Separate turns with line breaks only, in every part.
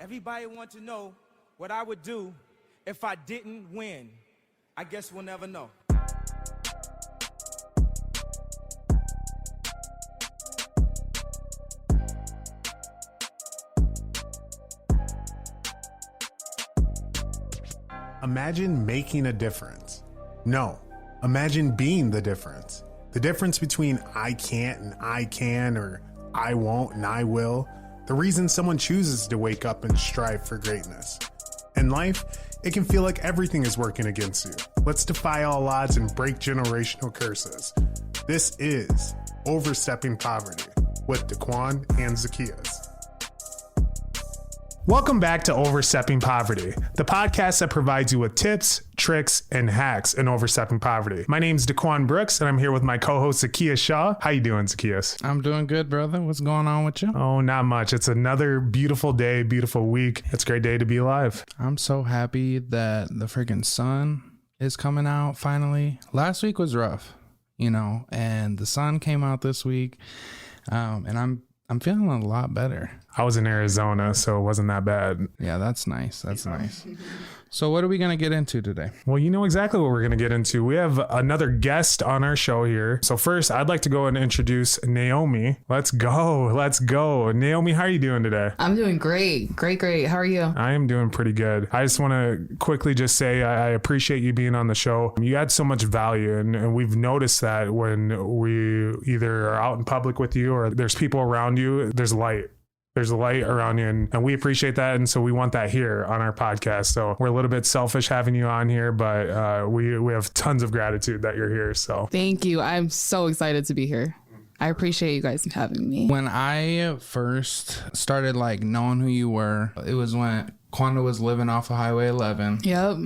Everybody wants to know what I would do if I didn't win. I guess we'll never know.
Imagine making a difference. No, imagine being the difference. The difference between I can't and I can, or I won't and I will. The reason someone chooses to wake up and strive for greatness. In life, it can feel like everything is working against you. Let's defy all odds and break generational curses. This is Overstepping Poverty with Daquan and Zacchaeus. Welcome back to Overstepping Poverty, the podcast that provides you with tips, tricks, and hacks in overstepping poverty. My name's Daquan Brooks, and I'm here with my co-host Zacchaeus Shaw. How you doing, Zacchaeus?
I'm doing good, brother. What's going on with you?
Oh, not much. It's another beautiful day, beautiful week. It's a great day to be alive.
I'm so happy that the freaking sun is coming out finally. Last week was rough, and the sun came out this week, and I'm feeling a lot better.
I was in Arizona, so it wasn't that bad.
Yeah, that's nice. That's nice. So what are we going to get into today?
Well, you know exactly what we're going to get into. We have another guest on our show here. So first, I'd like to go and introduce Naomi. Let's go. Naomi, how are you doing today?
I'm doing great. How are you?
I am doing pretty good. I just want to quickly just say I appreciate you being on the show. You add so much value, and we've noticed that when we either are out in public with you or there's people around you, there's light. There's a light around you, and we appreciate that. And so we want that here on our podcast. So we're a little bit selfish having you on here, but we have tons of gratitude that you're here. So
thank you. I'm so excited to be here. I appreciate you guys having me.
When I first started knowing who you were, it was when Quanda was living off of Highway 11.
Yep.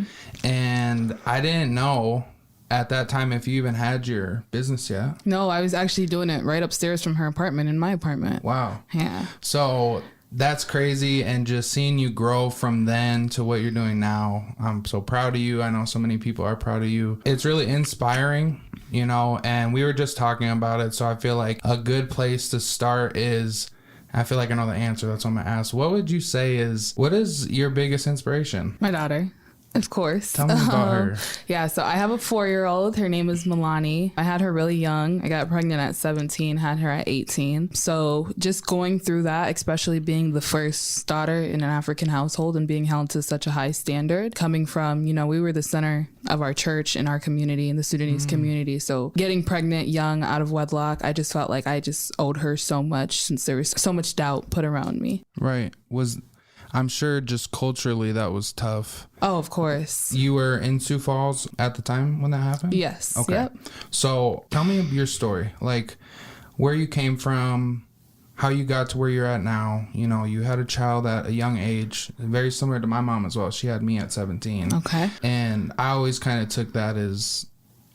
And I didn't know at that time if you even had your business yet.
No, I was actually doing it right upstairs from her apartment in my apartment.
Wow.
Yeah.
So that's crazy. And just seeing you grow from then to what you're doing now, I'm so proud of you. I know so many people are proud of you. It's really inspiring, and we were just talking about it. So I feel like a good place to start is, I feel like I know the answer. That's what I'm going to ask. What would you say what is your biggest inspiration?
My daughter. Of course.
Tell me about her.
Yeah, so I have a 4-year-old. Her name is Milani. I had her really young. I got pregnant at 17, had her at 18. So just going through that, especially being the first daughter in an African household and being held to such a high standard, coming from, we were the center of our church in our community, in the Sudanese community. So getting pregnant young out of wedlock, I just felt like I just owed her so much since there was so much doubt put around me.
Right. I'm sure just culturally that was tough.
Oh, of course.
You were in Sioux Falls at the time when that happened?
Yes.
Okay.
Yep.
So tell me your story, where you came from, how you got to where you're at now. You had a child at a young age, very similar to my mom as well. She had me at 17.
Okay.
And I always kind of took that as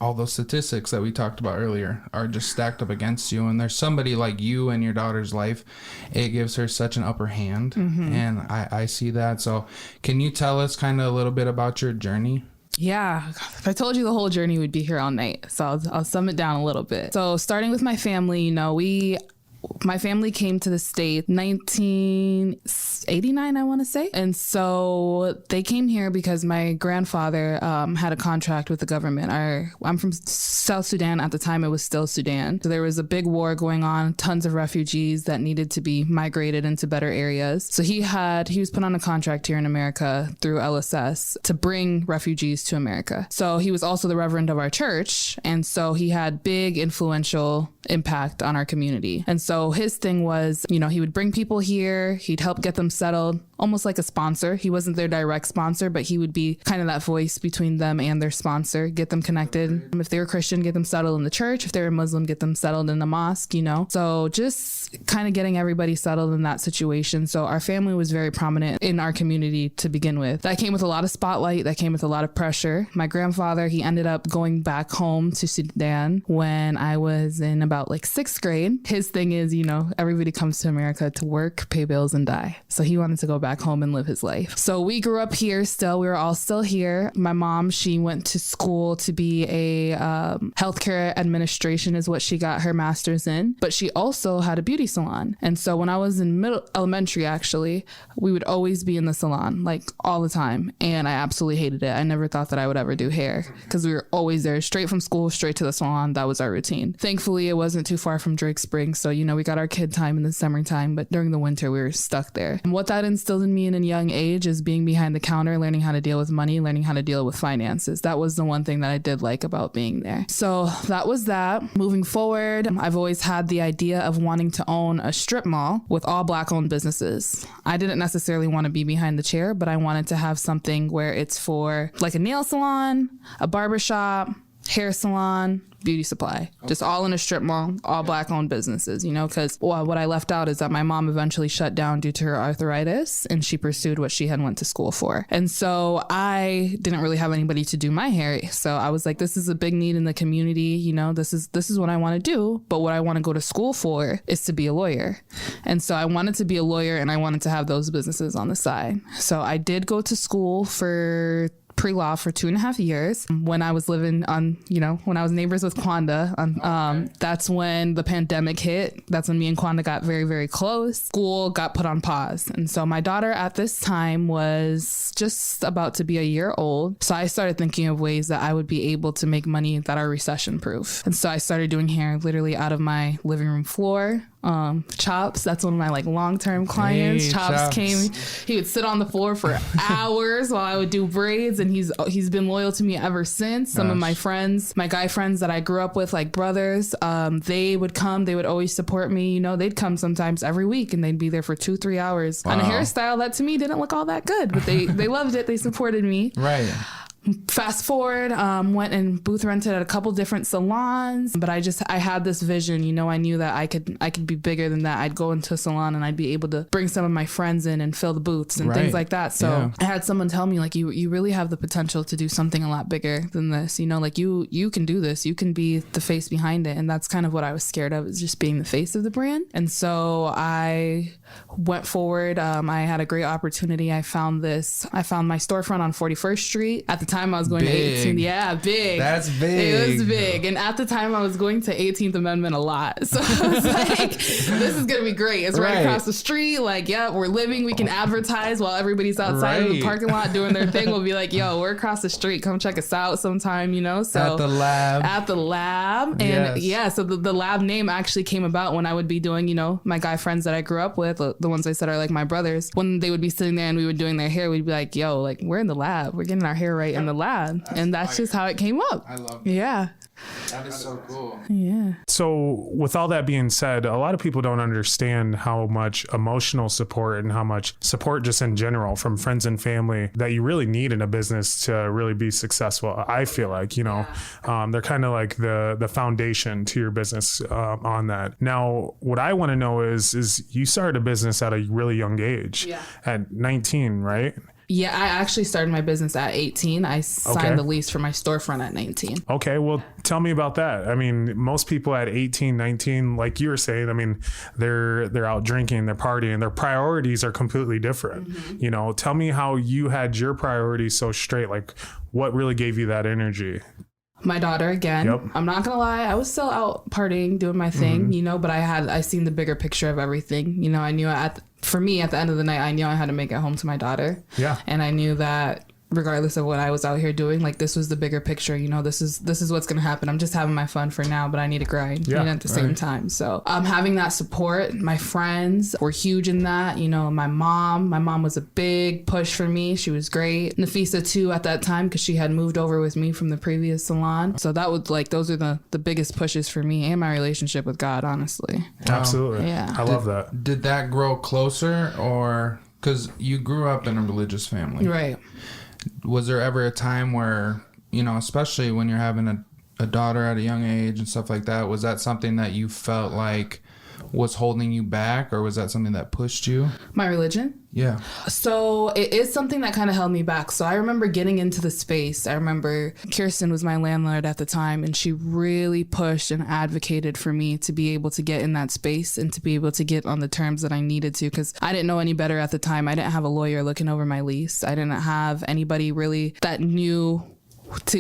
all those statistics that we talked about earlier are just stacked up against you. And there's somebody like you in your daughter's life. It gives her such an upper hand. Mm-hmm. And I see that. So can you tell us kind of a little bit about your journey?
Yeah, if I told you the whole journey, we'd be here all night. So I'll sum it down a little bit. So starting with my family, my family came to the state 1989, I want to say. And so they came here because my grandfather had a contract with the government. I'm from South Sudan. At the time, it was still Sudan. So there was a big war going on, tons of refugees that needed to be migrated into better areas. So he was put on a contract here in America through LSS to bring refugees to America. So he was also the reverend of our church. And so he had big influential impact on our community. And so his thing was, he would bring people here, he'd help get them settled, almost like a sponsor. He wasn't their direct sponsor, but he would be kind of that voice between them and their sponsor, get them connected. If they were Christian, get them settled in the church. If they were Muslim, get them settled in the mosque, So just kind of getting everybody settled in that situation. So our family was very prominent in our community to begin with. That came with a lot of spotlight. That came with a lot of pressure. My grandfather, he ended up going back home to Sudan when I was in about 6th grade. His thing is, everybody comes to America to work, pay bills, and die. So he wanted to go back home and live his life. So we grew up here still. We were all still here. My mom, she went to school to be a healthcare administration is what she got her master's in. But she also had a beauty salon. And so when I was in elementary, actually, we would always be in the salon, like all the time. And I absolutely hated it. I never thought that I would ever do hair because we were always there, straight from school, straight to the salon. That was our routine. Thankfully, it wasn't too far from Drake Springs. So, we got our kid time in the summertime, but during the winter, we were stuck there. And what that instilled in me in a young age is being behind the counter, learning how to deal with money, learning how to deal with finances. That was the one thing that I did like about being there. So that was that. Moving forward, I've always had the idea of wanting to own a strip mall with all Black-owned businesses. I didn't necessarily want to be behind the chair, but I wanted to have something where it's for like a nail salon, a barbershop, hair salon, beauty supply, just all in a strip mall, all Black-owned businesses, because what I left out is that my mom eventually shut down due to her arthritis and she pursued what she had went to school for. And so I didn't really have anybody to do my hair. So I was like, this is a big need in the community. This is what I want to do. But what I want to go to school for is to be a lawyer. And so I wanted to be a lawyer and I wanted to have those businesses on the side. So I did go to school for pre-law for 2.5 years. When I was living on, when I was neighbors with Kwanda, that's when the pandemic hit. That's when me and Kwanda got very, very close. School got put on pause. And so my daughter at this time was just about to be a year old. So I started thinking of ways that I would be able to make money that are recession proof. And so I started doing hair literally out of my living room floor. Chops, that's one of my long-term clients.
Hey,
Chops came, he would sit on the floor for hours while I would do braids, and he's been loyal to me ever since. Some of my friends, my guy friends that I grew up with, like brothers, they would come, they would always support me. They'd come sometimes every week and they'd be there for 2-3 hours on a hairstyle that to me didn't look all that good, but they loved it. They supported me.
Right.
Fast forward, went and booth rented at a couple different salons, but I had this vision, I knew that I could be bigger than that. I'd go into a salon and I'd be able to bring some of my friends in and fill the booths and things like that. So I had someone tell me you really have the potential to do something a lot bigger than this, you can do this, you can be the face behind it. And that's kind of what I was scared of, is just being the face of the brand. And so I went forward. I had a great opportunity. I found my storefront on 41st Street. At the time I was going to 18th. Yeah, big.
That's big.
It was big. And at the time I was going to 18th Amendment a lot. So I was like, this is going to be great. It's right across the street. We're living. We can advertise while everybody's outside in the parking lot doing their thing. We'll be like, yo, we're across the street. Come check us out sometime, So
at the lab.
And so the lab name actually came about when I would be doing, my guy friends that I grew up with, the ones I said are like my brothers. When they would be sitting there and we were doing their hair, we'd be like, yo, we're in the lab. We're getting our hair right in the lab. And that's just how it came up.
I love it.
Yeah.
That is so cool.
Yeah.
So with all that being said, a lot of people don't understand how much emotional support and how much support just in general from friends and family that you really need in a business to really be successful. I feel like, they're kind of like the foundation to your business on that. Now, what I want to know is you started a business at a really young age, at 19, right?
Yeah, I actually started my business at 18. I signed the lease for my storefront at 19.
Okay, well, tell me about that. I mean, most people at 18, 19, like you were saying, I mean, they're out drinking, they're partying, their priorities are completely different. Mm-hmm. Tell me how you had your priorities so straight. Like, what really gave you that energy?
My daughter again. Yep. I'm not gonna lie, I was still out partying, doing my thing, but I seen the bigger picture of everything. I knew for me at the end of the night, I knew I had to make it home to my daughter. Yeah. And I knew that regardless of what I was out here doing, this was the bigger picture. This is what's gonna happen. I'm just having my fun for now, but I need to grind at the same time. So having that support, my friends were huge in that. My mom was a big push for me. She was great. Nafisa too at that time, because she had moved over with me from the previous salon. So that was those are the biggest pushes for me and my relationship with God, honestly.
Wow. Absolutely.
Yeah.
I love that.
Did that grow closer, or because you grew up in a religious family?
Right.
Was there ever a time where, especially when you're having a daughter at a young age and stuff like that, was that something that you felt like, was holding you back, or was that something that pushed you?
My religion?
Yeah.
So it is something that kind of held me back. So I remember getting into the space. I remember Kirsten was my landlord at the time, and she really pushed and advocated for me to be able to get in that space and to be able to get on the terms that I needed to, because I didn't know any better at the time. I didn't have a lawyer looking over my lease. I didn't have anybody really that knew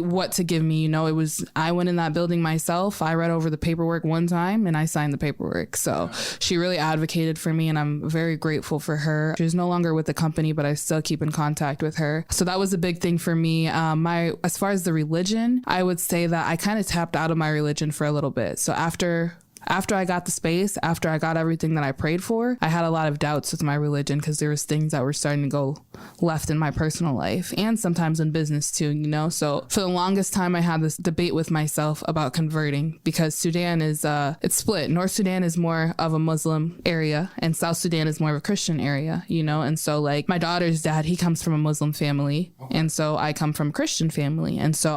what to give me. It was, I went in that building myself. I read over the paperwork one time and I signed the paperwork. So she really advocated for me, and I'm very grateful for her. She's no longer with the company, but I still keep in contact with her. So that was a big thing for me. As far as the religion, I would say that I kind of tapped out of my religion for a little bit. So after I got the space, after I got everything that I prayed for, I had a lot of doubts with my religion, because there was things that were starting to go left in my personal life and sometimes in business too, So for the longest time, I had this debate with myself about converting, because Sudan is, it's split. North Sudan is more of a Muslim area and South Sudan is more of a Christian area, And so like my daughter's dad, he comes from a Muslim family. And so I come from a Christian family. And so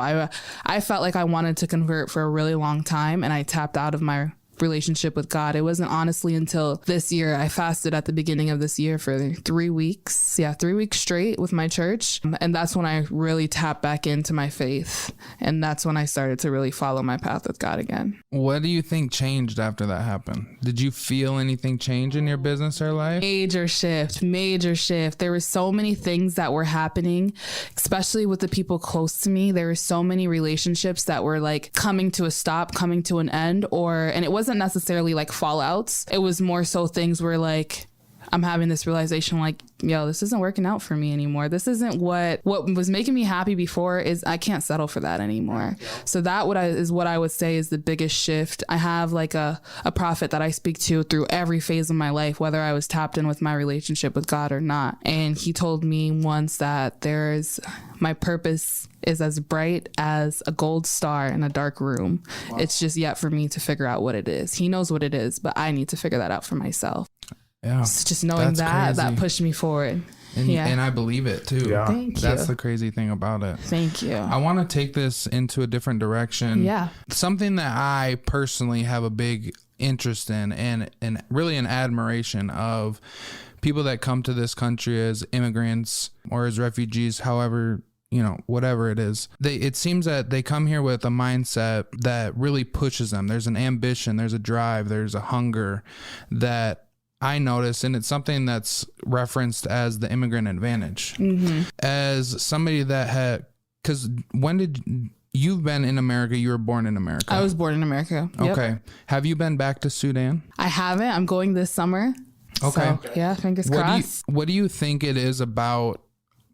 I felt like I wanted to convert for a really long time, and I tapped out of my relationship with God. It wasn't honestly until this year. I fasted at the beginning of this year for 3 weeks. 3 weeks straight with my church. And that's when I really tapped back into my faith. And that's when I started to really follow my path with God again.
What do you think changed after that happened? Did you feel anything change in your business or life?
Major shift. There were so many things that were happening, especially with the people close to me. There were so many relationships that were like coming to a stop, coming to an end, and it wasn't necessarily like fallouts. It was more so things where like I'm having this realization like, yo, this isn't working out for me anymore. This isn't what was making me happy before. Is I can't settle for that anymore. So that is what I would say is the biggest shift. I have like a prophet that I speak to through every phase of my life, whether I was tapped in with my relationship with God or not. And he told me once that my purpose is as bright as a gold star in a dark room. Wow. It's just yet for me to figure out what it is. He knows what it is, but I need to figure that out for myself.
Yeah.
It's just knowing that pushed me forward.
And I believe it too.
Yeah.
Thank you.
That's the crazy thing about it.
Thank you.
I want to take this into a different direction.
Yeah.
Something that I personally have a big interest in and really an admiration of people that come to this country as immigrants or as refugees, however, whatever it is. It seems that they come here with a mindset that really pushes them. There's an ambition, there's a drive, there's a hunger that I notice, and it's something that's referenced as the immigrant advantage. Mm-hmm. As somebody that because you've been in America, you were born in America.
I was born in America. Yep.
Okay. Have you been back to Sudan?
I haven't. I'm going this summer.
Okay.
So, yeah, fingers crossed.
What do you think it is about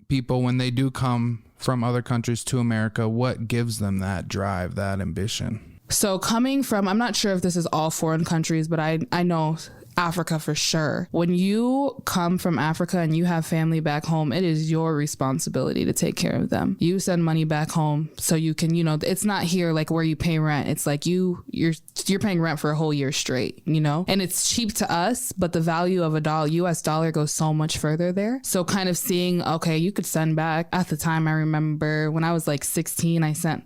people when they do come from other countries to America? What gives them that drive, that ambition?
So coming from, I'm not sure if this is all foreign countries, but I know Africa for sure. When you come from Africa and you have family back home, it is your responsibility to take care of them. You send money back home so you can, it's not here like where you pay rent. It's like you're paying rent for a whole year straight, and it's cheap to us, but the value of a US dollar goes so much further there. So kind of seeing, okay, you could send back. At the time, I remember when I was like 16, I sent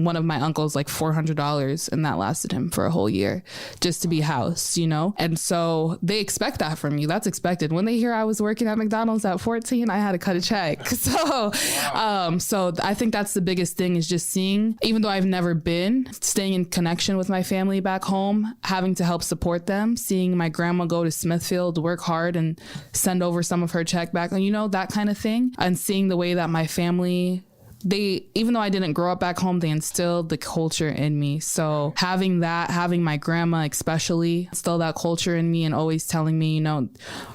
one of my uncles like $400, and that lasted him for a whole year just to be housed, And so they expect that from you. That's expected. When they hear I was working at McDonald's at 14, I had to cut a check. So, so I think that's the biggest thing is just seeing, even though I've never been, staying in connection with my family back home, having to help support them, seeing my grandma go to Smithfield, work hard and send over some of her check back, that kind of thing. And seeing the way that my family, even though I didn't grow up back home, they instilled the culture in me. So having my grandma especially instill that culture in me and always telling me,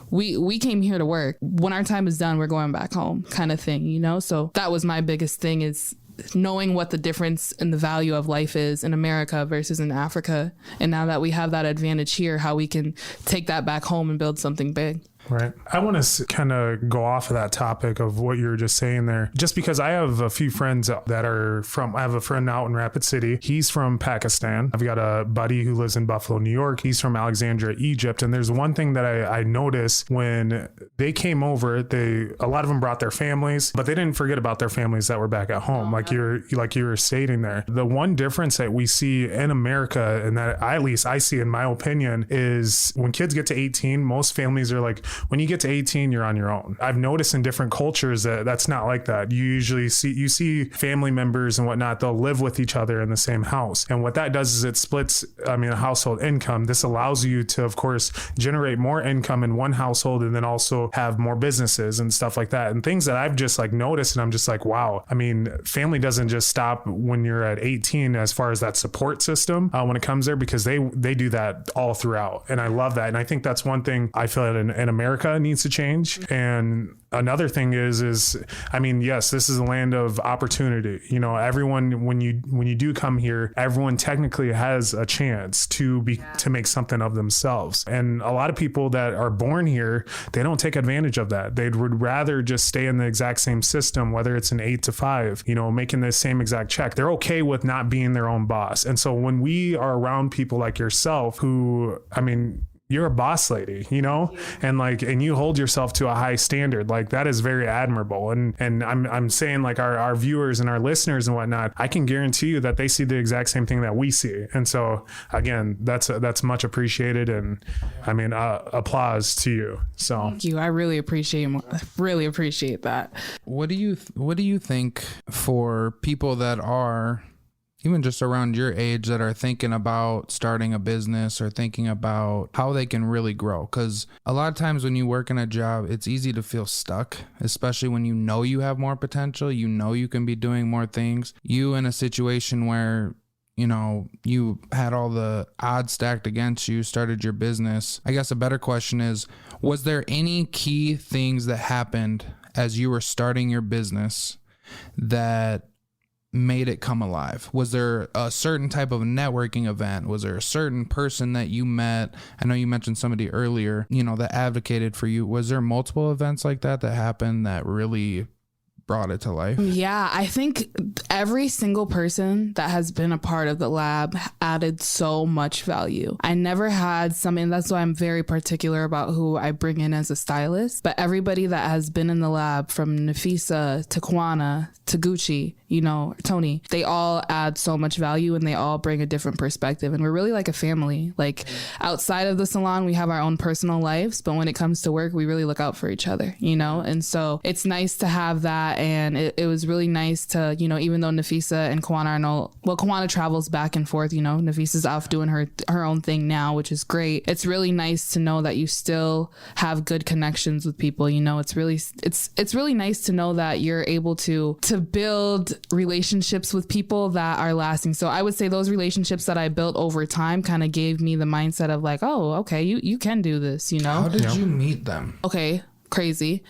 we came here to work. When our time is done, we're going back home kind of thing, So that was my biggest thing is knowing what the difference in the value of life is in America versus in Africa. And now that we have that advantage here, how we can take that back home and build something big.
Right. I want to kind of go off of that topic of what you were just saying there, just because I have a few friends that are I have a friend out in Rapid City. He's from Pakistan. I've got a buddy who lives in Buffalo, New York. He's from Alexandria, Egypt. And there's one thing that I noticed when they came over, a lot of them brought their families, but they didn't forget about their families that were back at home. Like you were stating there. The one difference that we see in America, and that at least I see in my opinion, is when kids get to 18, most families are like, when you get to 18, you're on your own. I've noticed in different cultures that that's not like that. You usually see family members and whatnot, they'll live with each other in the same house. And what that does is it splits, a household income. This allows you to, of course, generate more income in one household and then also have more businesses and stuff like that. And things that I've just like noticed, and I'm just like, wow. I mean, family doesn't just stop when you're at 18 as far as that support system when it comes there, because they do that all throughout. And I love that. And I think that's one thing I feel that in America needs to change. And another thing is, I mean, yes, this is a land of opportunity. You know, everyone, when you do come here, everyone technically has a chance to make something of themselves. And a lot of people that are born here, they don't take advantage of that. They would rather just stay in the exact same system, whether it's an 8 to 5, you know, making the same exact check. They're okay with not being their own boss. And so when we are around people like yourself who, I mean, you're a boss lady, you know, and you hold yourself to a high standard. Like, that is very admirable. And I'm saying, like, our viewers and our listeners and whatnot, I can guarantee you that they see the exact same thing that we see. And so again, that's much appreciated. And I mean, applause to you. So
thank you. I really appreciate that.
What do you think for people that are even just around your age that are thinking about starting a business or thinking about how they can really grow? Because a lot of times when you work in a job, it's easy to feel stuck, especially when you know you have more potential, you know you can be doing more things. You in a situation where, you know, you had all the odds stacked against you, started your business. I guess a better question is, was there any key things that happened as you were starting your business that made it come alive? Was there a certain type of networking event? Was there a certain person that you met? I know you mentioned somebody earlier, you know, that advocated for you. Was there multiple events like that happened that really brought it to life?
Yeah, I think every single person that has been a part of the lab added so much value. I never had something, that's why I'm very particular about who I bring in as a stylist, but everybody that has been in the lab, from Nafisa to Kwana to Gucci, you know, Tony, they all add so much value and they all bring a different perspective. And we're really like a family. Like, outside of the salon, we have our own personal lives, but when it comes to work, we really look out for each other, you know? And so it's nice to have that. And it was really nice to, you know, even though Nafisa and Kwana Kwana travels back and forth, you know, Nafisa's off doing her own thing now, which is great. It's really nice to know that you still have good connections with people. You know, it's really nice to know that you're able to build relationships with people that are lasting. So I would say those relationships that I built over time kind of gave me the mindset of like, oh, okay, you can do this, you know?
How did you meet them?
Okay, crazy.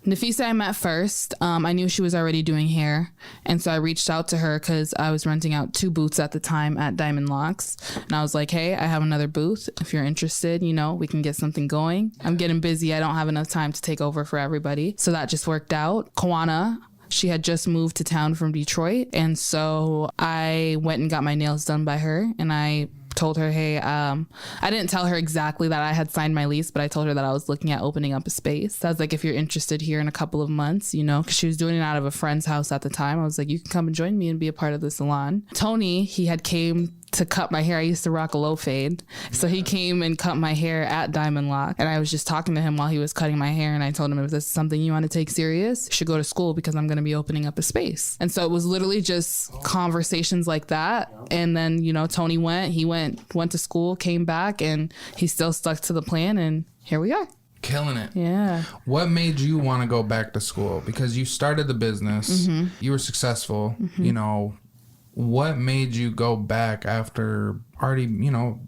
Nafisa I met first. I knew she was already doing hair. And so I reached out to her because I was renting out 2 booths at the time at Diamond Locks. And I was like, hey, I have another booth. If you're interested, you know, we can get something going. I'm getting busy. I don't have enough time to take over for everybody. So that just worked out. Kwana, she had just moved to town from Detroit. And so I went and got my nails done by her. And I told her, hey, I didn't tell her exactly that I had signed my lease, but I told her that I was looking at opening up a space. So I was like, if you're interested here in a couple of months, you know, because she was doing it out of a friend's house at the time. I was like, you can come and join me and be a part of the salon. Tony, he had came to cut my hair. I used to rock a low fade. So he came and cut my hair at Diamond Lock. And I was just talking to him while he was cutting my hair. And I told him, if this is something you want to take serious, you should go to school because I'm going to be opening up a space. And so it was literally just conversations like that. And then, you know, Tony went to school, came back, and he still stuck to the plan. And here we are.
Killing it.
Yeah.
What made you want to go back to school? Because you started the business, you were successful, you know. What made you go back after already, you know,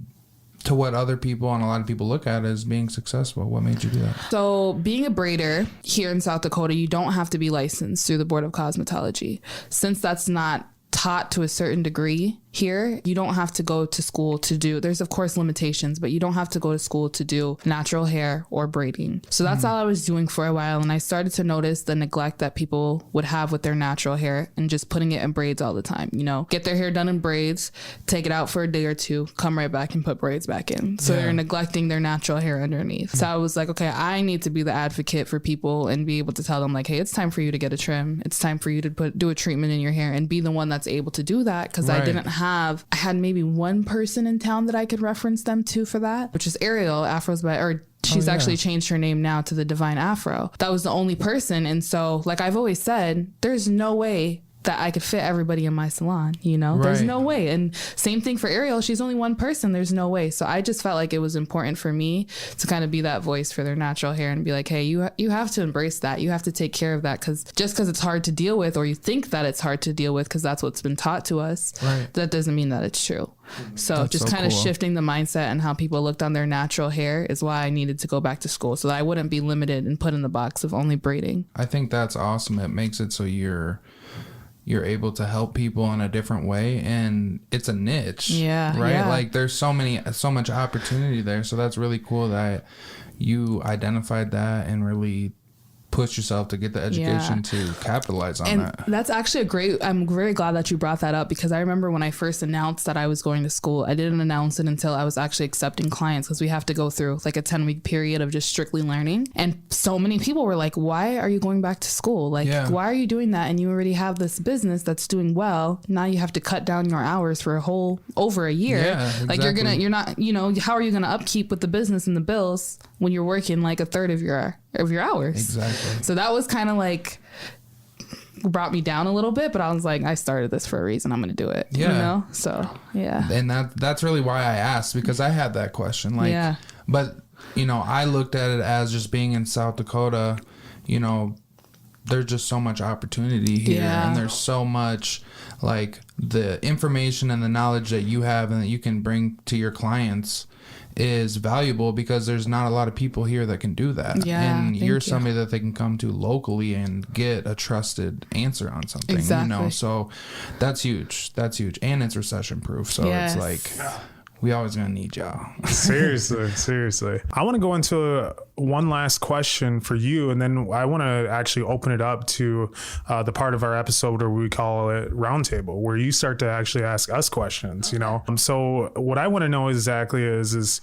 to what other people and a lot of people look at as being successful? What made you do that?
So being a braider here in South Dakota, you don't have to be licensed through the Board of Cosmetology. Since that's not taught to a certain degree, here, you don't have to go to school to do, there's of course limitations, but you don't have to go to school to do natural hair or braiding. So that's all I was doing for a while. And I started to notice the neglect that people would have with their natural hair and just putting it in braids all the time. You know, get their hair done in braids, take it out for a day or two, come right back and put braids back in. So they're neglecting their natural hair underneath. So I was like, okay, I need to be the advocate for people and be able to tell them like, hey, it's time for you to get a trim. It's time for you to do a treatment in your hair, and be the one that's able to do that. Cause I had maybe one person in town that I could reference them to for that, which is Ariel, she's actually changed her name now to the Divine Afro. That was the only person. And so, like I've always said, there's no way that I could fit everybody in my salon, you know? There's no way. And same thing for Ariel. She's only one person. There's no way. So I just felt like it was important for me to kind of be that voice for their natural hair and be like, hey, you have to embrace that. You have to take care of that, because just because it's hard to deal with, or you think that it's hard to deal with because that's what's been taught to us, that doesn't mean that it's true. So that's just kind of shifting the mindset and how people looked on their natural hair is why I needed to go back to school, so that I wouldn't be limited and put in the box of only braiding. I think that's awesome. It makes it so you're able to help people in a different way, and it's a niche, like there's so much opportunity there. So that's really cool that you identified that and really push yourself to get the education to capitalize on that. That's actually I'm very glad that you brought that up, because I remember when I first announced that I was going to school, I didn't announce it until I was actually accepting clients, because we have to go through like a 10-week period of just strictly learning. And so many people were like, why are you going back to school? Like, why are you doing that? And you already have this business that's doing well. Now you have to cut down your hours for over a year. Yeah, exactly. Like you're not, how are you going to upkeep with the business and the bills when you're working like a third of your hours? Exactly. So that was kind of like brought me down a little bit, but I was like, I started this for a reason. I'm going to do it. Yeah. So yeah. And that's really why I asked, because I had that question. Like, but I looked at it as just being in South Dakota, there's just so much opportunity here, and there's so much like the information and the knowledge that you have and that you can bring to your clients is valuable, because there's not a lot of people here that can do that. And you're somebody that they can come to locally and get a trusted answer on something. So that's huge. And it's recession proof. So it's like, we always gonna need y'all. Seriously. I want to go into one last question for you, and then I want to actually open it up to the part of our episode where we call it Roundtable, where you start to actually ask us questions. So what I want to know exactly is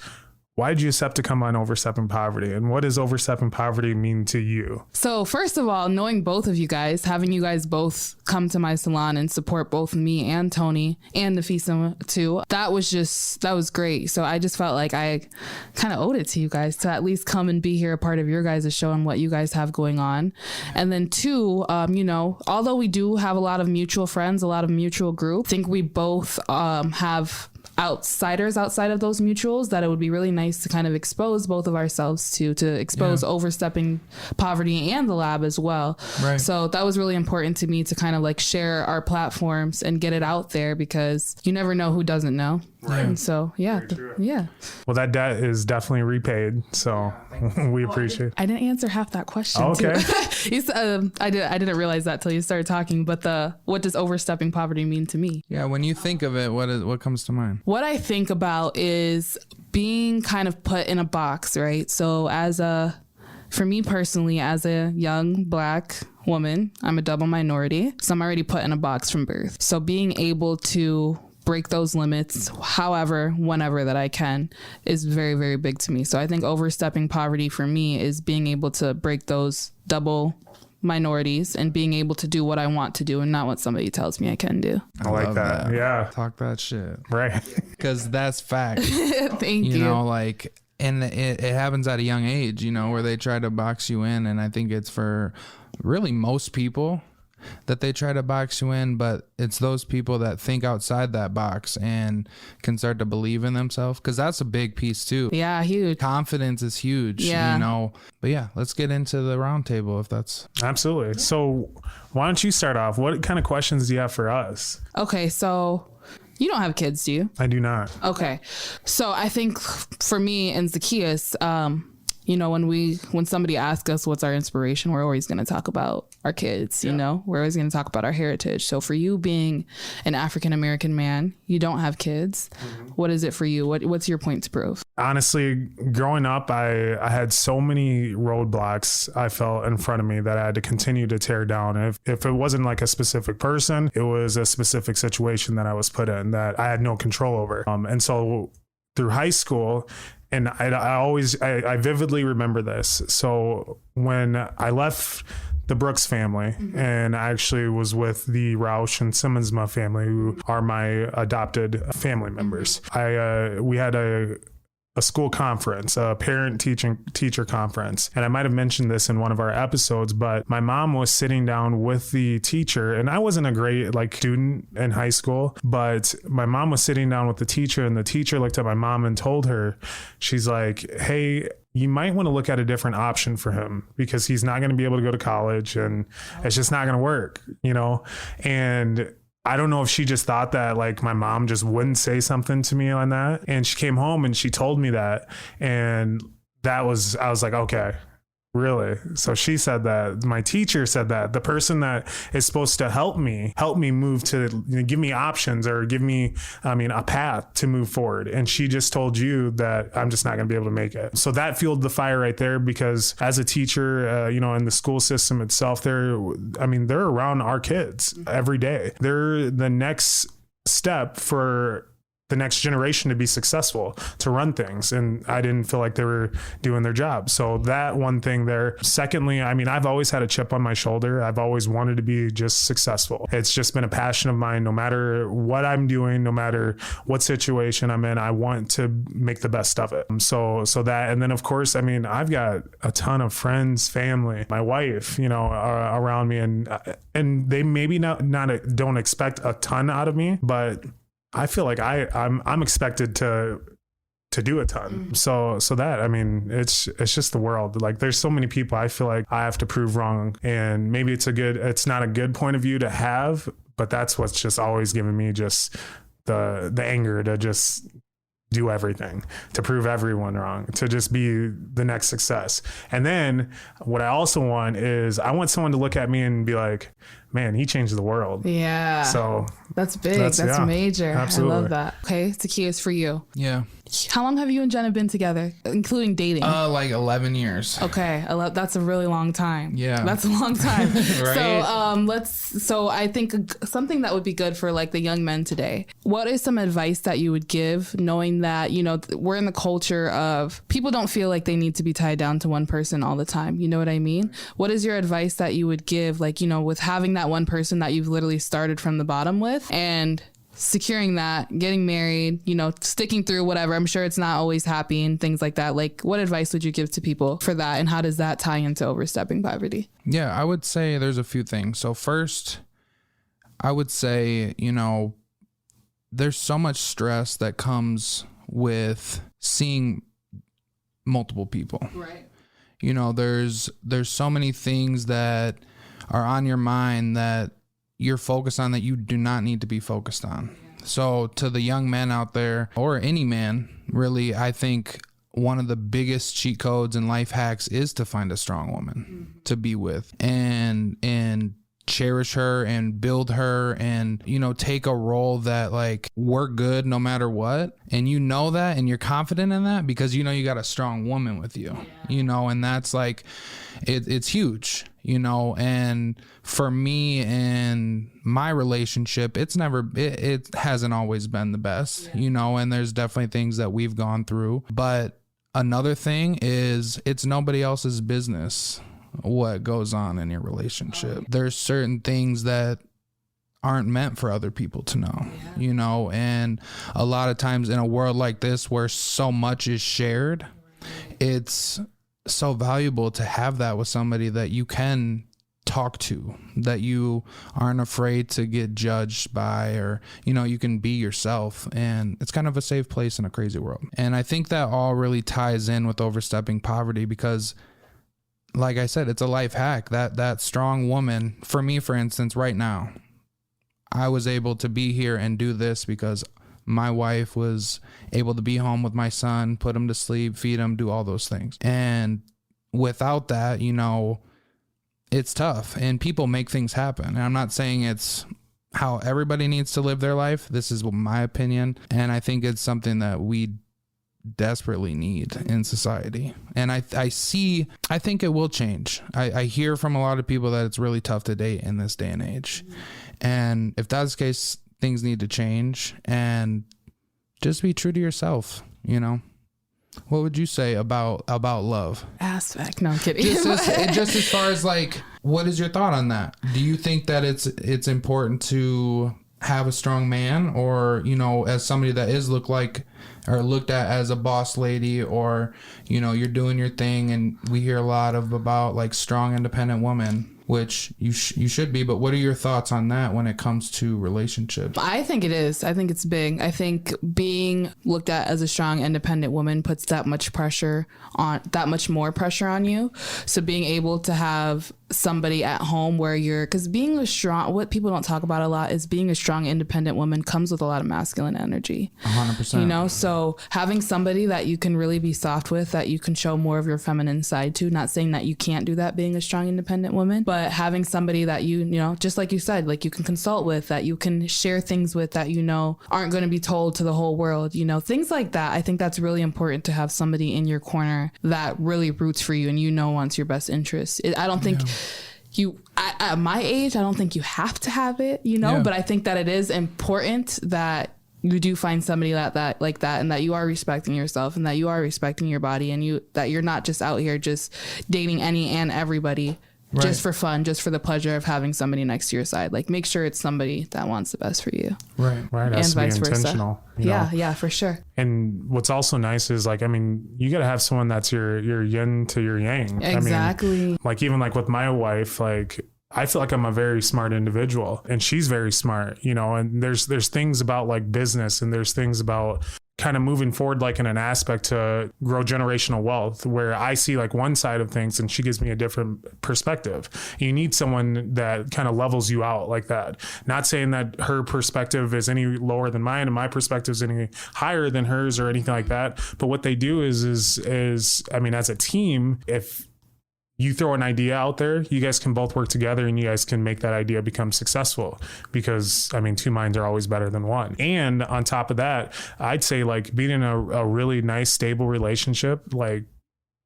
why did you accept to come on Overstepping Poverty, and what does Overstepping Poverty mean to you? So first of all, knowing both of you guys, having you guys both come to my salon and support both me and Tony and Nafisa too, that was great. So I just felt like I kind of owed it to you guys to at least come and be here, a part of your guys' show and what you guys have going on. And then two, although we do have a lot of mutual friends, a lot of mutual group, I think we both have outsiders outside of those mutuals that it would be really nice to kind of expose both of ourselves to expose Overstepping Poverty and the lab as well. So that was really important to me, to kind of like share our platforms and get it out there, because you never know who doesn't know. And so well, that debt is definitely repaid, so we appreciate it. I didn't answer half that question. Okay. I didn't realize that till you started talking, but what does Overstepping Poverty mean to me? When you think of it, what comes to mind? What I think about is being kind of put in a box, right? So for me personally, as a young Black woman, I'm a double minority, so I'm already put in a box from birth. So being able to break those limits, whenever that I can, is very, very big to me. So I think Overstepping Poverty for me is being able to break those double minorities and being able to do what I want to do and not what somebody tells me I can do. I like that. Yeah. Talk that shit. Right. Because that's fact. Thank you. And it happens at a young age, where they try to box you in. And I think it's for really most people that they try to box you in, but it's those people that think outside that box and can start to believe in themselves, because that's a big piece too. Yeah, huge. Confidence is huge. But let's get into the roundtable, if that's absolutely. So why don't you start off? What kind of questions do you have for us? Okay, so you don't have kids, do you? I do not. Okay, so I think for me and Zacchaeus, you know, when somebody asks us what's our inspiration, we're always going to talk about our kids, you know, we're always going to talk about our heritage. So for you being an African-American man, you don't have kids. What is it for you? What's your point to prove?
Honestly, growing up, I had so many roadblocks I felt in front of me that I had to continue to tear down. If it wasn't like a specific person, it was a specific situation that I was put in that I had no control over. And so through high school, and I vividly remember this. So when I left the Brooks family, and I actually was with the Rausch and Simmonsma family, who are my adopted family members. We had a school conference, a parent teacher conference. And I might have mentioned this in one of our episodes, but my mom was sitting down with the teacher, and I wasn't a great student in high school, but my mom was sitting down with the teacher, and the teacher looked at my mom and told her, she's like, hey, you might want to look at a different option for him because he's not going to be able to go to college and it's just not going to work, you know? And I don't know if she just thought that my mom just wouldn't say something to me on that. And she came home and she told me that. And I was like, okay, really? So she said that. My teacher said that. The person that is supposed to help me move to, give me options or give me, a path to move forward. And she just told you that I'm just not going to be able to make it. So that fueled the fire right there, because as a teacher, in the school system itself, they're around our kids every day. They're the next step for the next generation to be successful, to run things. And I didn't feel like they were doing their job. So that one thing there. Secondly, I've always had a chip on my shoulder. I've always wanted to be just successful. It's just been a passion of mine. No matter what I'm doing, no matter what situation I'm in, I want to make the best of it. So that, and then of course, I've got a ton of friends, family, my wife, around me, and they maybe not don't expect a ton out of me, but I feel like I'm expected to do a ton. So that, it's just the world. There's so many people I feel like I have to prove wrong, and maybe it's not a good point of view to have, but that's what's just always given me just the anger to just do everything, to prove everyone wrong, to just be the next success. And then what I also want is I want someone to look at me and be like, man, he changed the world. Yeah. So
that's big. That's major. Absolutely. I love that. Okay. Zacchaeus, for you.
Yeah.
How long have you and Jenna been together, including dating?
11 years.
Okay. That's a really long time.
Yeah.
That's a long time.
Right.
So I think something that would be good for the young men today. What is some advice that you would give, knowing that, we're in the culture of people don't feel like they need to be tied down to one person all the time. You know what I mean? What is your advice that you would give, with having that one person that you've literally started from the bottom with and securing that, getting married, sticking through whatever. I'm sure it's not always happy and things like that. What advice would you give to people for that? And how does that tie into overstepping poverty?
Yeah, I would say there's a few things. So first, I would say, there's so much stress that comes with seeing multiple people.
Right.
There's so many things that are on your mind that you're focused on that you do not need to be focused on. Yeah. So to the young men out there, or any man, really, I think one of the biggest cheat codes and life hacks is to find a strong woman to be with and cherish her and build her and, take a role that we're good no matter what. And that, and you're confident in that because you got a strong woman with you, and that's it's huge, and for me and my relationship, it hasn't always been the best, and there's definitely things that we've gone through. But another thing is it's nobody else's business what goes on in your relationship. There's certain things that aren't meant for other people to know, and a lot of times in a world like this where so much is shared, it's so valuable to have that with somebody that you can talk to, that you aren't afraid to get judged by, or you can be yourself, and it's kind of a safe place in a crazy world. And I think that all really ties in with overstepping poverty because, like I said, it's a life hack. That strong woman, for me, for instance, right now, I was able to be here and do this because my wife was able to be home with my son, put him to sleep, feed him, do all those things. And without that, you know, it's tough, and people make things happen. And I'm not saying it's how everybody needs to live their life. This is my opinion. And I think it's something that we desperately need in society. And I think it will change. I hear from a lot of people that it's really tough to date in this day and age. And if that's the case, things need to change, and just be true to yourself, you know? What would you say about love?
Aspect. No, I'm kidding.
Just as far as like, what is your thought on that? Do you think that it's important to have a strong man, or, you know, as somebody that is looked at as a boss lady, or, you know, you're doing your thing, and we hear a lot about like strong, independent women, which you should be, but what are your thoughts on that when it comes to relationships?
I think it is. I think it's big. I think being looked at as a strong, independent woman puts that much more pressure on you. So being able to have somebody at home where because being what people don't talk about a lot is being a strong, independent woman comes with a lot of masculine energy.
100%.
You know, so having somebody that you can really be soft with, that you can show more of your feminine side to, not saying that you can't do that being a strong, independent woman, but having somebody that you know, just like you said, like you can consult with, that you can share things with, that, you know, aren't going to be told to the whole world, you know, things like that. I think that's really important, to have somebody in your corner that really roots for you and, you know, wants your best interest. I don't think at my age, I don't think you have to have it, you know, but I think that it is important that you do find somebody that like that, and that you are respecting yourself, and that you are respecting your body, and that you're not just out here just dating any and everybody. Right. Just for fun, just for the pleasure of having somebody next to your side. Like, make sure it's somebody that wants the best for you.
Right. It has to be intentional.
Yeah, for sure.
And what's also nice is, like, I mean, you got to have someone that's your yin to your yang.
Exactly.
I mean, like, even like with my wife, like, I feel like I'm a very smart individual, and she's very smart, you know, and there's things about like business, and there's things about kind of moving forward, like in an aspect to grow generational wealth, where I see like one side of things and she gives me a different perspective. You need someone that kind of levels you out like that. Not saying that her perspective is any lower than mine and my perspective is any higher than hers or anything like that. But what they do is I mean, as a team, if you throw an idea out there, you guys can both work together and you guys can make that idea become successful, because I mean, two minds are always better than one. And on top of that, I'd say like being in a really nice, stable relationship, like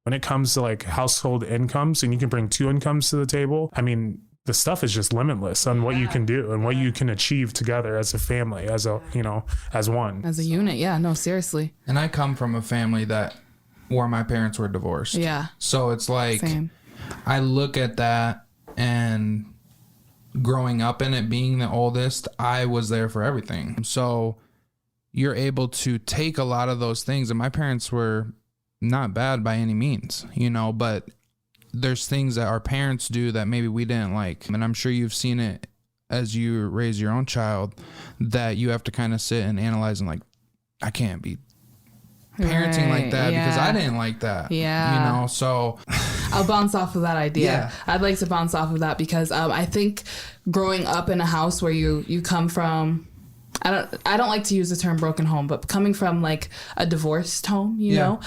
when it comes to like household incomes, and you can bring two incomes to the table, I mean, the stuff is just limitless on what you can do and what you can achieve together as a family, as a, you know, as one.
As a unit. Yeah, no, seriously.
And I come from a family where my parents were divorced.
Yeah.
So it's like,
same.
I look at that, and growing up in it, being the oldest, I was there for everything. So you're able to take a lot of those things, and my parents were not bad by any means, you know, but there's things that our parents do that maybe we didn't like. And I'm sure you've seen it as you raise your own child, that you have to kind of sit and analyze and like, I can't be parenting like that because I didn't like that.
Yeah.
You know, so
I'll bounce off of that idea.
Yeah.
I'd like to bounce off of that because I think growing up in a house where you come from, I don't like to use the term broken home, but coming from like a divorced home, you know,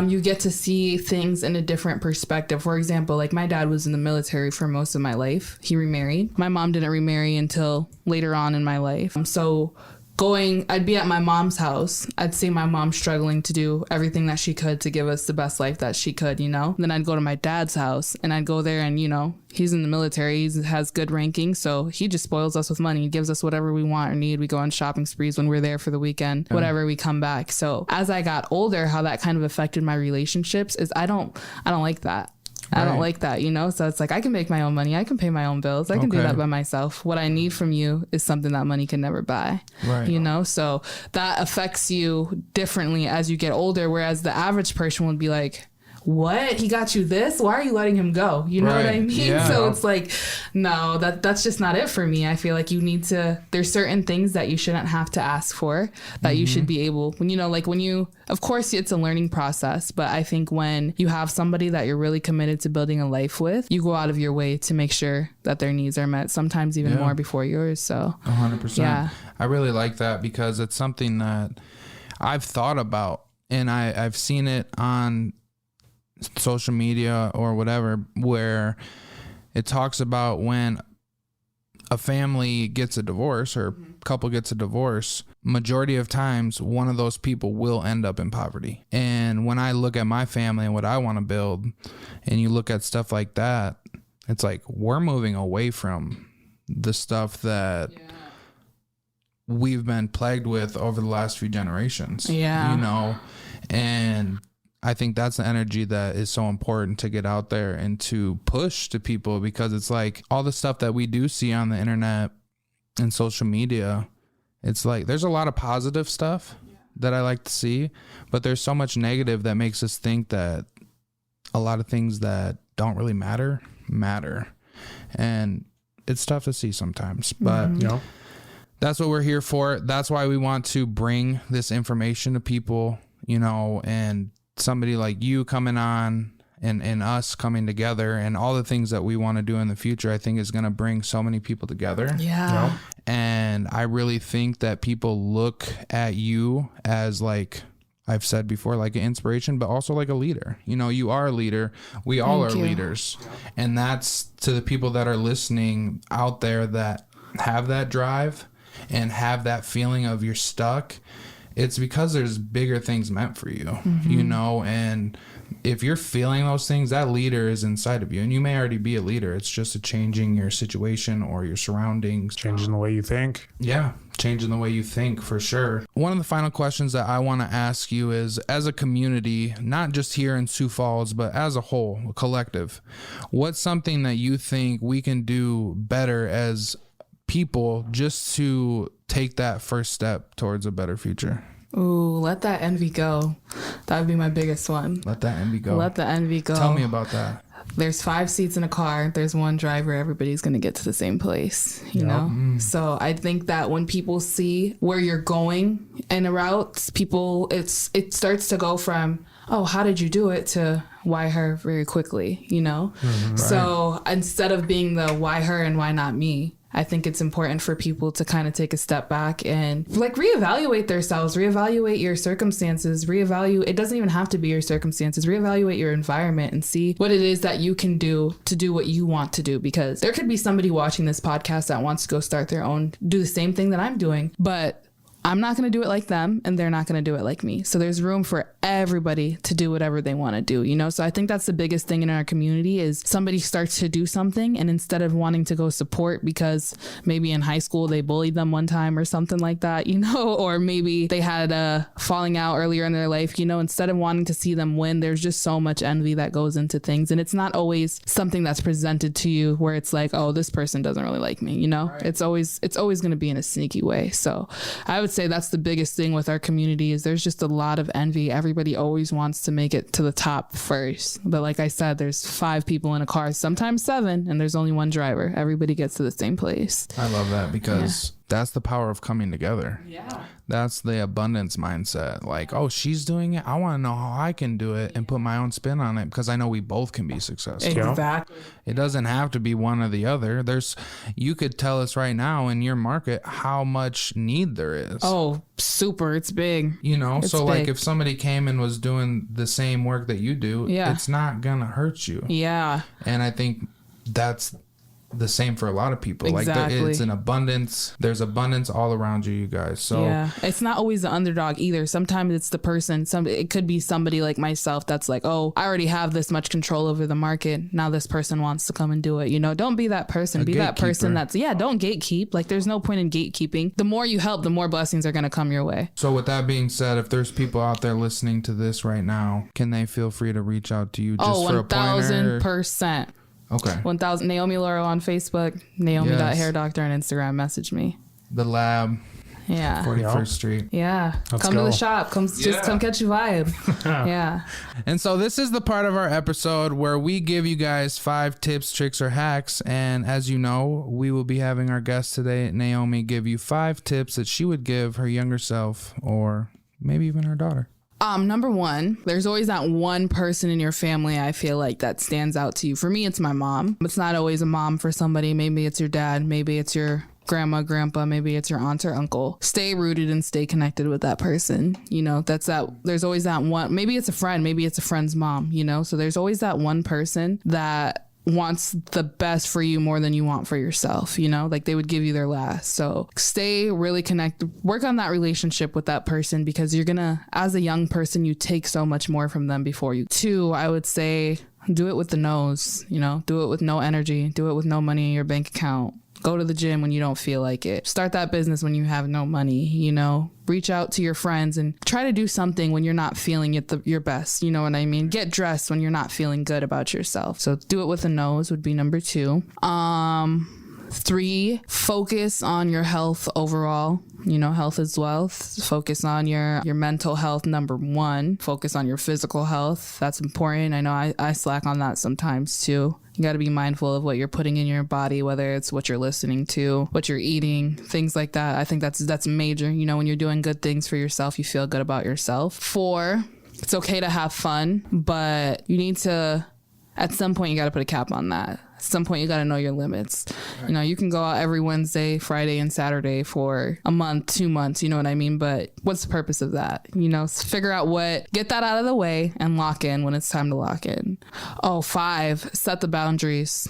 you get to see things in a different perspective. For example, like my dad was in the military for most of my life. He remarried. My mom didn't remarry until later on in my life. So I'd be at my mom's house. I'd see my mom struggling to do everything that she could to give us the best life that she could, you know? Then I'd go to my dad's house and I'd go there and, you know, he's in the military. He has good ranking. So he just spoils us with money. He gives us whatever we want or need. We go on shopping sprees when we're there for the weekend, whatever, we come back. So as I got older, how that kind of affected my relationships is I don't like that. I don't like that, you know? So it's like, I can make my own money. I can pay my own bills. I can do that by myself. What I need from you is something that money can never buy, you know? So that affects you differently as you get older. Whereas the average person would be like, what? He got you this? Why are you letting him go? You know what I mean?
Yeah.
So it's like, no, that's just not it for me. I feel like you need to, there's certain things that you shouldn't have to ask for, that you should be able, when, you know, like when you, of course it's a learning process, but I think when you have somebody that you're really committed to building a life with, you go out of your way to make sure that their needs are met, sometimes even more before yours. So
100%.
Yeah.
I really like that because it's something that I've thought about, and I've seen it on social media or whatever, where it talks about when a family gets a divorce or couple gets a divorce, majority of times one of those people will end up in poverty. And when I look at my family and what I want to build, and you look at stuff like that, it's like we're moving away from the stuff that we've been plagued with over the last few generations.
Yeah.
You know, and I think that's the energy that is so important to get out there and to push to people, because it's like all the stuff that we do see on the internet and social media, it's like there's a lot of positive stuff that I like to see, but there's so much negative that makes us think that a lot of things that don't really matter. And it's tough to see sometimes, but that's what we're here for. That's why we want to bring this information to people, you know, and somebody like you coming on and us coming together and all the things that we want to do in the future, I think is going to bring so many people together.
Yeah.
And I really think that people look at you as, like I've said before, like an inspiration, but also like a leader. You know, you are a leader. We all are leaders. And that's to the people that are listening out there that have that drive and have that feeling of you're stuck. It's because there's bigger things meant for you, you know, and if you're feeling those things, that leader is inside of you, and you may already be a leader. It's just a changing your situation or your surroundings.
Changing the way you think.
Yeah, changing the way you think, for sure. One of the final questions that I want to ask you is, as a community, not just here in Sioux Falls, but as a whole, a collective, what's something that you think we can do better as people just to take that first step towards a better future?
Ooh, let that envy go. That would be my biggest one.
Let that envy go.
Let the envy go.
Tell me about that.
There's 5 seats in a car. There's one driver. Everybody's going to get to the same place, you know? So I think that when people see where you're going in a route, it starts to go from, oh, how did you do it, to why her very quickly, you know? So instead of being the why her and why not me, I think it's important for people to kind of take a step back and like reevaluate themselves, reevaluate your circumstances, it doesn't even have to be your circumstances, reevaluate your environment and see what it is that you can do to do what you want to do. Because there could be somebody watching this podcast that wants to go start their own, do the same thing that I'm doing, but I'm not going to do it like them and they're not going to do it like me. So there's room for everybody to do whatever they want to do, you know? So I think that's the biggest thing in our community is somebody starts to do something, and instead of wanting to go support because maybe in high school they bullied them one time or something like that, you know, or maybe they had a falling out earlier in their life, you know, instead of wanting to see them win, there's just so much envy that goes into things. And it's not always something that's presented to you where it's like, oh, this person doesn't really like me, you know? Right. It's always going to be in a sneaky way. So I would say that's the biggest thing with our community is there's just a lot of envy. Everybody always wants to make it to the top first. But like I said, there's 5 people in a car, sometimes 7, and there's only one driver. Everybody gets to the same place.
I love that because that's the power of coming together.
Yeah.
That's the abundance mindset. Like, oh, she's doing it. I want to know how I can do it and put my own spin on it because I know we both can be successful.
Exactly.
It doesn't have to be one or the other. You could tell us right now in your market how much need there is.
Oh, super. It's big.
You know,
it's
so
big.
Like if somebody came and was doing the same work that you do, it's not going to hurt you.
Yeah.
And I think that's the same for a lot of people.
Exactly.
Like it's an abundance. There's abundance all around you guys. So
yeah, it's not always the underdog either. Sometimes it's the person. It could be somebody like myself that's like, oh, I already have this much control over the market. Now this person wants to come and do it. You know, don't be that person. Be that person that's don't gatekeep. Like there's no point in gatekeeping. The more you help, the more blessings are going to come your way.
So with that being said, if there's people out there listening to this right now, can they feel free to reach out to you just for a pointer?
1,000%.
Okay.
1,000 Naomi Loro on Facebook, Naomi.hairdoctor on Instagram. Message me.
The lab.
Yeah.
41st Street.
Yeah.
Let's
come to
go.
the shop. Just come catch your vibe. Yeah.
And so this is the part of our episode where we give you guys 5 tips, tricks, or hacks. And as you know, we will be having our guest today, Naomi, give you 5 tips that she would give her younger self or maybe even her daughter.
Number one, there's always that one person in your family I feel like that stands out to you. For me, it's my mom. It's not always a mom for somebody. Maybe it's your dad. Maybe it's your grandma, grandpa, maybe it's your aunt or uncle. Stay rooted and stay connected with that person. You know, there's always that one, maybe it's a friend, maybe it's a friend's mom, you know? So there's always that one person that wants the best for you more than you want for yourself, you know, like they would give you their last. So stay really connected, work on that relationship with that person, because you're gonna, as a young person, you take so much more from them before you. 2, I would say, do it with the no's, you know, do it with no energy, do it with no money in your bank account. Go to the gym when you don't feel like it. Start that business when you have no money, you know. Reach out to your friends and try to do something when you're not feeling your best. You know what I mean? Get dressed when you're not feeling good about yourself. So do it with a nose would be number 2. 3, focus on your health overall. You know, health is wealth. Focus on your mental health, number 1. Focus on your physical health. That's important. I know I slack on that sometimes too. You got to be mindful of what you're putting in your body, whether it's what you're listening to, what you're eating, things like that. I think that's major. You know, when you're doing good things for yourself, you feel good about yourself. 4, it's okay to have fun, but you need to, at some point, you got to put a cap on that. At some point, you got to know your limits. Right. You know, you can go out every Wednesday, Friday, and Saturday for a month, 2 months, you know what I mean? But what's the purpose of that? You know, figure out get that out of the way and lock in when it's time to lock in. 5, set the boundaries.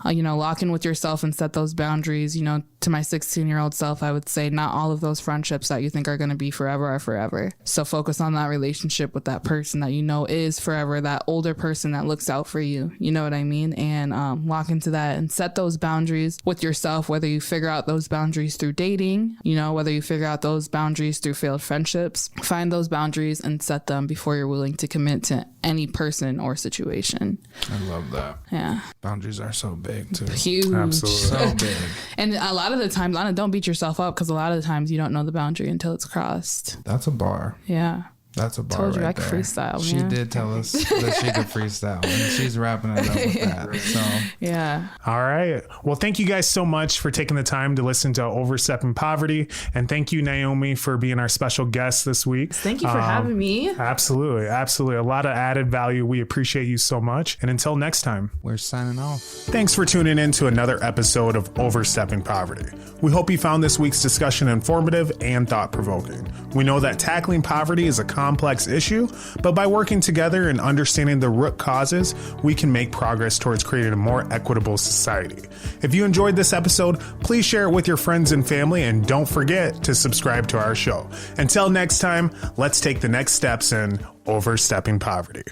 You know, lock in with yourself and set those boundaries. You know, to my 16-year-old self, I would say not all of those friendships that you think are going to be forever are forever. So focus on that relationship with that person that you know is forever, that older person that looks out for you. You know what I mean? And lock into that and set those boundaries with yourself, whether you figure out those boundaries through dating, you know, whether you figure out those boundaries through failed friendships. Find those boundaries and set them before you're willing to commit to any person or situation.
I love that.
Yeah.
Boundaries are so big too.
Huge.
Absolutely.
So big.
And a lot of the times, don't beat yourself up, because a lot of the times you don't know the boundary until it's crossed.
That's a bar.
Yeah.
That's a bar.
Told you
right
I could
there.
freestyle.
She
man.
did tell us that she could freestyle, and she's wrapping it up with that. So
Yeah.
All right. Well, thank you guys so much for taking the time to listen to Overstepping Poverty. And thank you, Naomi, for being our special guest this week.
Thank you for having me.
Absolutely. Absolutely. A lot of added value. We appreciate you so much. And until next time,
we're signing off.
thanks for tuning in to another episode of Overstepping Poverty. We hope you found this week's discussion informative and thought-provoking. We know that tackling poverty is a complex issue, but by working together and understanding the root causes, we can make progress towards creating a more equitable society. If you enjoyed this episode, please share it with your friends and family, and don't forget to subscribe to our show. Until next time, let's take the next steps in Overstepping Poverty.